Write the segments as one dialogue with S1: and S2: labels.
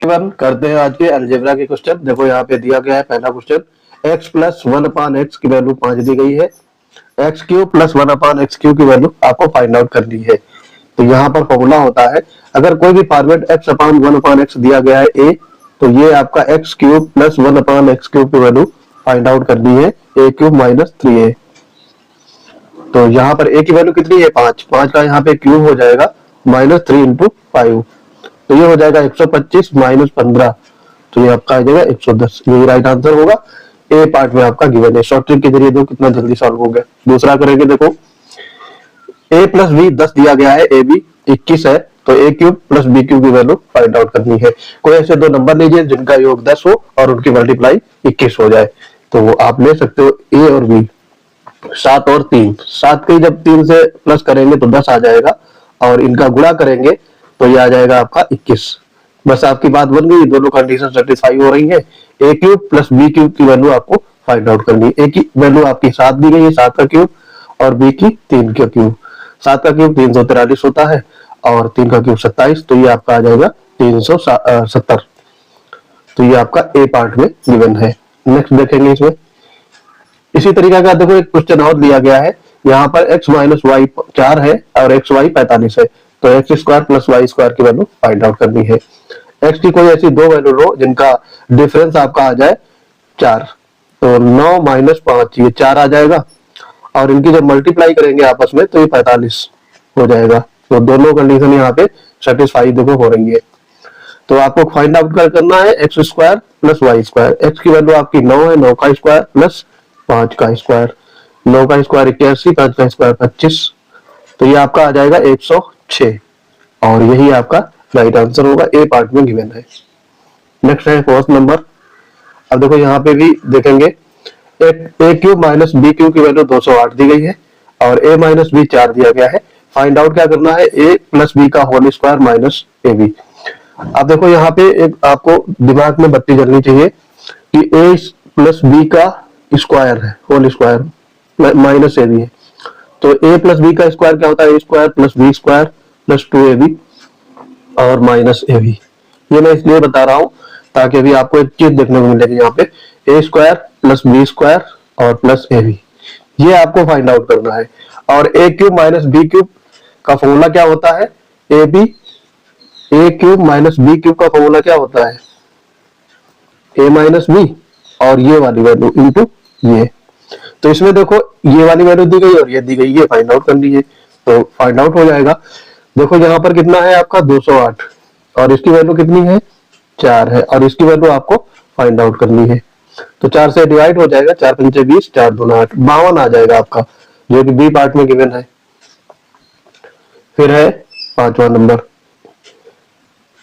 S1: One करते हैं आज के अलजेब्रा के क्वेश्चन। देखो यहाँ पे दिया गया है पहला question, x plus one upon x की वैल्यू 5 दी गई है, x cube plus one upon x cube की वैल्यू आपको फाइंड आउट करनी है। तो यहाँ पर फॉर्मूला होता है, अगर कोई भी format x upon one upon x दिया गया है a, तो ये आपका x cube plus one upon x cube की वैल्यू फाइंड आउट करनी है a क्यूब माइनस 3a। तो यहाँ पर a की वैल्यू कितनी है 5, 5 का यहाँ पे क्यूब हो जाएगा माइनस 3 इंटू 5, तो ये हो जाएगा 125 माइनस 15, तो ये आपका आ जाएगा 110। यही राइट आंसर होगा। ए पार्ट में आपका गिवन है। शॉर्ट ट्रिक के जरिए देखो कितना जल्दी सॉल्व हो गया। दूसरा करेंगे, देखो a प्लस बी 10 दिया गया है, ए बी 21 है, तो a cube plus B cube की वैल्यू फाइंड आउट करनी है। कोई ऐसे दो नंबर लीजिए जिनका योग 10 हो और उनकी मल्टीप्लाई 21 हो जाए, तो वो आप ले सकते हो a और b। 7 और 3, 7 के जब 3 से प्लस करेंगे तो 10 आ जाएगा, और इनका गुणा करेंगे तो ये आ जाएगा आपका 21। बस आपकी बात बन गई, दोनों कंडीशन सेटिस्फाई हो रही है। ए क्यूब प्लस बी क्यूब की वैल्यू आपको फाइंड आउट करनी है। ए की वैल्यू आपकी 7 दी गई है, 7 का क्यूब, और बी की 3 का क्यूब। 7 का क्यूब 343 होता है और 3 का क्यूब 27, तो ये आपका आ जाएगा 370। तो ये आपका ए पार्ट में गिवन है। नेक्स्ट देखेंगे, इसमें इसी तरीके का देखो एक क्वेश्चन और दिया गया है। यहाँ पर x माइनस वाई 4 है और एक्स वाई 45 है, तो X square plus Y square की वैल्यू फाइंड आउट करनी है। x की कोई ऐसी दो वैल्यू लो जिनका डिफरेंस आपका आ जाए 4, तो 9 माइनस 5 ये 4 आ जाएगा, और इनकी जब मल्टीप्लाई करेंगे आपस में तो ये 45 हो जाएगा। तो दोनों कंडीशन यहाँ पे सेटिस्फाई देखो हो रही है। तो आपको फाइंड आउट करना है X square plus Y square. X की वैल्यू आपकी 9 है, 9 का स्क्वायर प्लस 5 का स्क्वायर, 9 का स्क्वायर 81, 5 का स्क्वायर 25, तो ये आपका आ जाएगा 106, और यही आपका राइट आंसर होगा। ए पार्ट में गिवन है। नेक्स्ट है फोर्थ नंबर। अब देखो यहाँ पे भी देखेंगे, ए क्यूब माइनस बी क्यूब की वैल्यू 208 दी गई है, और ए माइनस बी 4 दिया गया है। फाइंड आउट क्या करना है, ए प्लस बी का whole square minus A B. अब देखो यहाँ पे एक आपको दिमाग में बत्ती जलनी चाहिए कि ए प्लस बी का स्क्वायर है, whole square minus A B है, तो ए प्लस बी का स्क्वायर क्या होता है, A square plus B square plus 2ab और माइनस ए बी। ये मैं इसलिए बता रहा हूं ताकि अभी आपको एक चीज देखने को मिलेगी यहाँ पे, A square plus B square और प्लस ए बी, ये आपको फाइंड आउट करना है। और A cube minus B cube का फॉर्मूला क्या होता है, A B, A cube minus B cube का फॉर्मूला क्या होता है, ए माइनस बी और ये वाली वैल्यू इंटू ये। तो इसमें देखो ये वाली वैल्यू दी गई और ये दी गई, ये फाइंड आउट करनी है, तो फाइंड आउट हो जाएगा। देखो यहाँ पर कितना है आपका 208, और इसकी वैल्यू कितनी है 4 है, और इसकी वैल्यू आपको फाइंड आउट करनी है। तो 4 से डिवाइड हो जाएगा, 4 पंचे 20, 4 दूना 8, 52 आ जाएगा आपका, जो कि बी पार्ट में गिवन है। फिर है पांचवा number,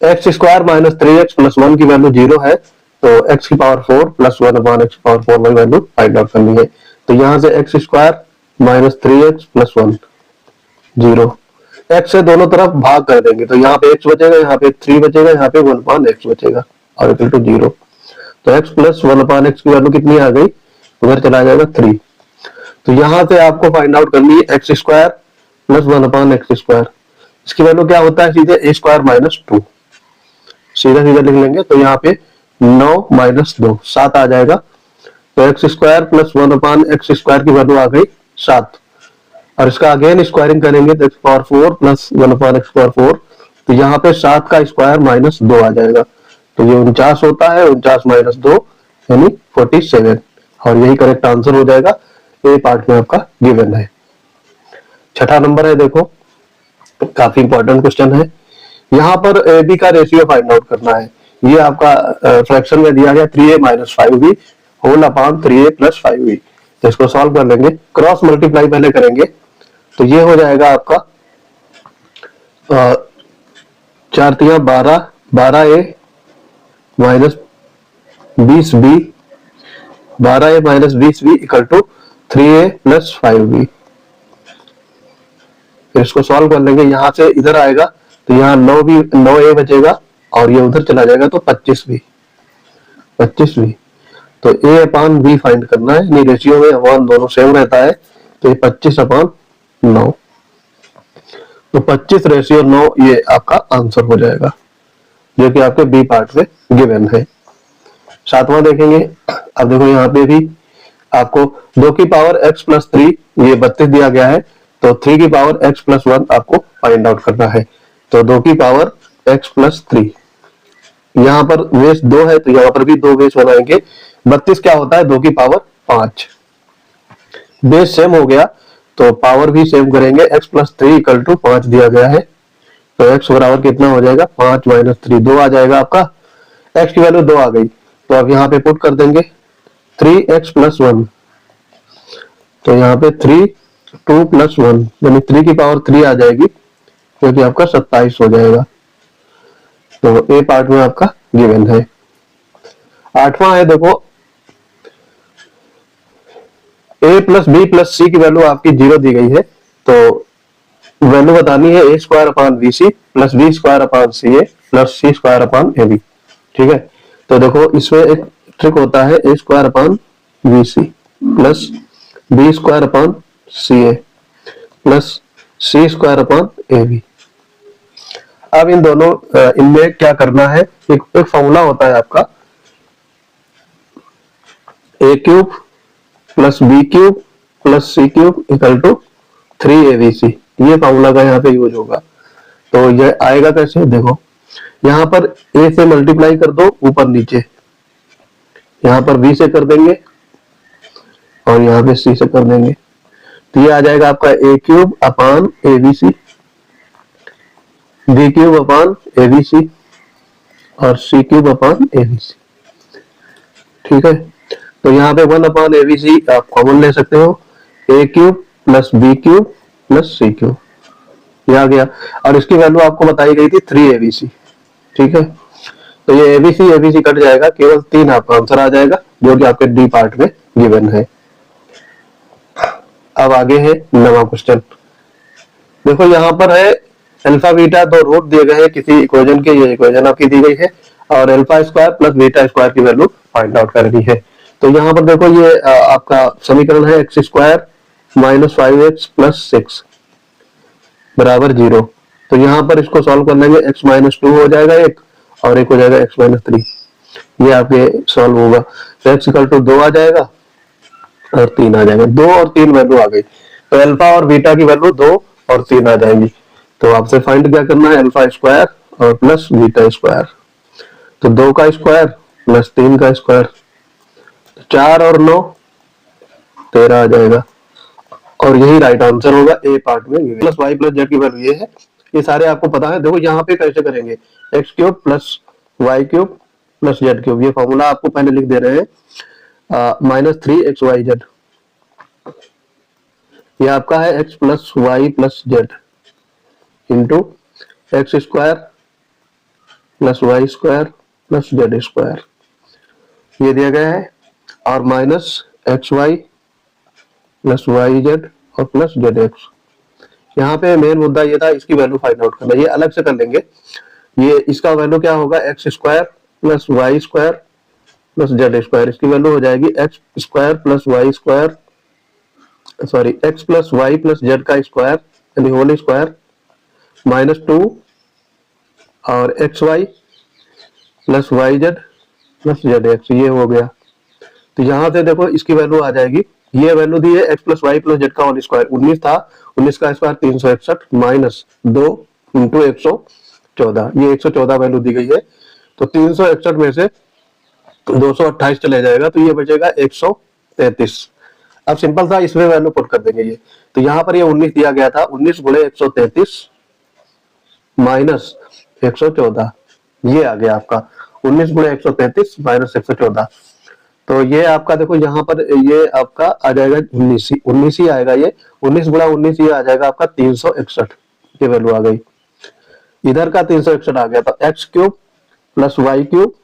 S1: x square minus 3x plus 1 की वैल्यू 0 है, तो x की पावर 4 प्लस 1 अपान x की पावर 4 वाली वैल्यू फाइंड आउट करनी है। तो यहां से x square minus 3x plus 1 0, x से दोनों तरफ भाग कर देंगे, तो यहाँ पे x बचेगा, यहाँ पे 3 बचेगा, यहाँ पे 1 अपान x बचेगा और इक्वल टू 0। तो x प्लस 1 अपान x की वैल्यू कितनी आ गई, उधर चला जाएगा 3। तो यहां से आपको फाइंड आउट करनी है एक्स स्क्वायर प्लस 1 अपान एक्स स्क्वायर। इसकी वैल्यू क्या होता है, सीधे a स्क्वायर माइनस 2, सीधा सीधा लिख लेंगे, तो यहाँ पे 9 माइनस 2 7 आ जाएगा। तो एक्स स्क्वायर प्लस 1 अपान एक्स स्क्वायर की वैल्यू आ गई 7, और इसका अगेन स्क्वायरिंग करेंगे तो एक्स पावर 4 प्लस 1 अपान एक्स पावर 4, तो यहाँ पे 7 का स्क्वायर माइनस 2 आ जाएगा, तो ये 49 होता है, 49 माइनस 2 यानी 47, और यही करेक्ट आंसर हो जाएगा। ए पार्ट में आपका गिवन है। छठा नंबर है, देखो काफी इंपॉर्टेंट क्वेश्चन है। यहाँ पर ए बी का रेशियो फाइंड आउट करना है। ये आपका फ्रैक्शन में दिया गया 3a minus 5b whole upon 3a plus 5b। तो इसको सॉल्व कर लेंगे, क्रॉस मल्टीप्लाई पहले करेंगे, तो ये हो जाएगा आपका 4 तिया 12, 12a minus 20b, 12a minus 20b equal to 3a plus 5b। फिर इसको सॉल्व कर लेंगे, यहां से इधर आएगा तो यहाँ 9a बचेगा, और ये उधर चला जाएगा तो 25b, तो a अपान b फाइंड करना है। नहीं, रेशियो में अपान दोनों सेम रहता है, तो ये 25 अपान 9, तो 25 रेशियो 9 ये आपका आंसर हो जाएगा। जो कि आपके बी पार्ट में गिवन है। सातवां देखेंगे। अब देखो यहाँ पे भी आपको 2 की पावर x प्लस 3 ये 32 दिया गया है, तो 3 की पावर x प्लस 1 आपको फाइंड आउट करना है। तो 2 की पावर x प्लस 3, यहाँ पर बेस 2 है तो यहाँ पर भी 2 बेस बनाएंगे। 32 क्या होता है 2 की पावर 5, बेस सेम हो गया तो पावर भी सेम करेंगे। x प्लस 3 इक्वल टू 5 दिया गया है, तो x बराबर कितना हो जाएगा 5 माइनस 3, 2 आ जाएगा आपका। x की वैल्यू 2 आ गई तो अब यहाँ पे पुट कर देंगे 3x प्लस 1, तो यहाँ पे 3 2 प्लस 1 यानी 3 की पावर 3 आ जाएगी, क्योंकि आपका 27 हो जाएगा। तो ए पार्ट में आपका गिवन है। आठवां है देखो, a प्लस बी प्लस सी की वैल्यू आपकी 0 दी गई है, तो वैल्यू बतानी है A square upon B C plus B square upon C A plus C square upon A B. ठीक है, तो देखो इसमें एक ट्रिक होता है, A square upon B C plus B square upon C A plus C square upon A B. अब इन दोनों इनमें क्या करना है, एक फॉर्मूला होता है आपका, A cube plus B cube plus C cube equal to 3abc, ये फॉर्मूला का यहाँ पे यूज होगा। तो ये आएगा कैसे, देखो यहाँ पर a से मल्टीप्लाई कर दो ऊपर नीचे, यहाँ पर b से कर देंगे और यहाँ पे c से कर देंगे, तो ये आ जाएगा आपका a cube upon abc, b cube upon abc और c क्यूब अपान abc। ठीक है, तो यहाँ पे 1 अपान abc आप कॉमन ले सकते हो, a cube plus B cube plus C cube, ये आ गया। और इसकी वैल्यू आपको बताई गई थी 3abc। ठीक है, तो ये abc abc कट जाएगा, केवल 3 आपका आंसर आ जाएगा, जो कि आपके डी पार्ट में गिवन है। अब आगे है 9वां क्वेश्चन। देखो यहाँ पर है अल्फा बीटा, दो रूट दिए गए हैं किसी इक्वेशन के, ये इक्वेशन आपकी दी गई है, और alpha square plus beta square की वैल्यू फाइंड आउट करनी है। तो यहाँ पर देखो ये आपका समीकरण है X square minus 5x plus 6 बराबर 0। तो यहाँ पर इसको सॉल्व करने में x माइनस 2 हो जाएगा एक, और एक हो जाएगा x माइनस 3, ये आपके सॉल्व होगा। तो x इक्वल टू 2 आ जाएगा और 3 आ जाएगा, 2 और 3 वैल्यू आ गई, तो अल्फा और बीटा की वैल्यू 2 और 3 आ जाएंगी। तो आपसे फाइंड क्या करना है, अल्फा स्क्वायर और प्लस बीटा स्क्वायर, तो 2 का स्क्वायर प्लस 3 का स्क्वायर, 4 और 9 13 आ जाएगा, और यही राइट आंसर होगा ए पार्ट में। प्लस वाई प्लस जेड की वैल्यू ये है, ये सारे आपको पता है। देखो यहाँ पे कैसे करेंगे, X cube plus Y cube plus Z cube, ये फॉर्मूला आपको पहले लिख दे रहे हैं, माइनस 3xyz, ये आपका है x plus Y plus Z into X square plus Y square plus Z square, ये दिया गया है, और minus X Y plus Y Z और प्लस जेड एक्स। यहाँ पे मेन मुद्दा ये था, इसकी वैल्यू फाइंड आउट करना, ये अलग से कर लेंगे। ये इसका वैल्यू क्या होगा, X square plus Y square plus Z square, इसकी वैल्यू हो जाएगी X square plus Y square, sorry X plus Y plus Z का स्क्वायर यानी होल स्क्वायर माइनस 2 और X Y plus Y Z plus Z X, ये हो गया। तो यहाँ से देखो इसकी वैल्यू आ जाएगी, ये वैल्यू दी है X plus Y plus Z का होल स्क्वायर 19 था, 19 का स्क्वायर 361 माइनस 2 इंटू 114, ये 114 वैल्यू दी गई है। तो 361 में से 228 चले जाएगा, तो ये बचेगा 133। अब सिंपल था, इसमें वैल्यू पुट कर देंगे ये। तो यहाँ पर ये 19 दिया गया था, 19 गुणे 133 माइनस 114, ये आ गया आपका 19 गुणे 133 माइनस 114। तो ये आपका देखो यहाँ पर ये आपका आ जाएगा 19 ही आएगा, ये 19 गुणा 19 ये आ जाएगा आपका 361 की वैल्यू आ गई, इधर का 361 आ गया। तो X cube plus Y cube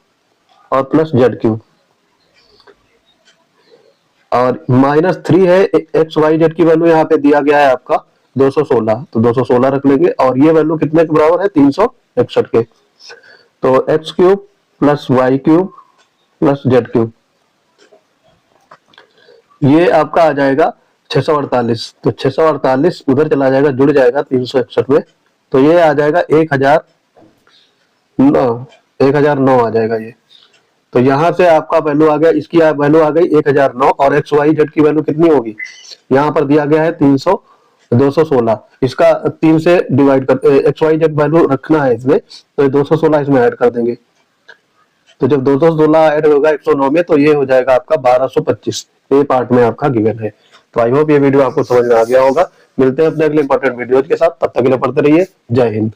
S1: और प्लस जेड क्यूब, और माइनस 3 है एक्स वाई जेड की वैल्यू यहाँ पे दिया गया है आपका 216, तो 216 रख लेंगे, और ये वैल्यू कितने के बराबर है 361 के। तो X cube plus Y cube plus Z cube, ये आपका आ जाएगा 648, तो 648 उधर चला जाएगा, जुड़ जाएगा 361 में, तो ये आ जाएगा 1000 1009 आ जाएगा ये। तो यहाँ से आपका वैल्यू आ गया, इसकी वैल्यू आ गई 1009 और एक्स वाई जेड की वैल्यू कितनी होगी, यहाँ पर दिया गया है 216। इसका 3 से डिवाइड कर एक्स वाई जेड वैल्यू रखना है इसमें, तो 216 इसमें ऐड कर देंगे। तो जब 216 ऐड होगा 109 में तो ये हो जाएगा आपका 1225। ये पार्ट में आपका गिवन है। तो आई होप ये वीडियो आपको समझ में आ गया होगा। मिलते हैं अपने अगले इंपॉर्टेंट वीडियो के साथ, तब तक के लिए पढ़ते रहिए। जय हिंद।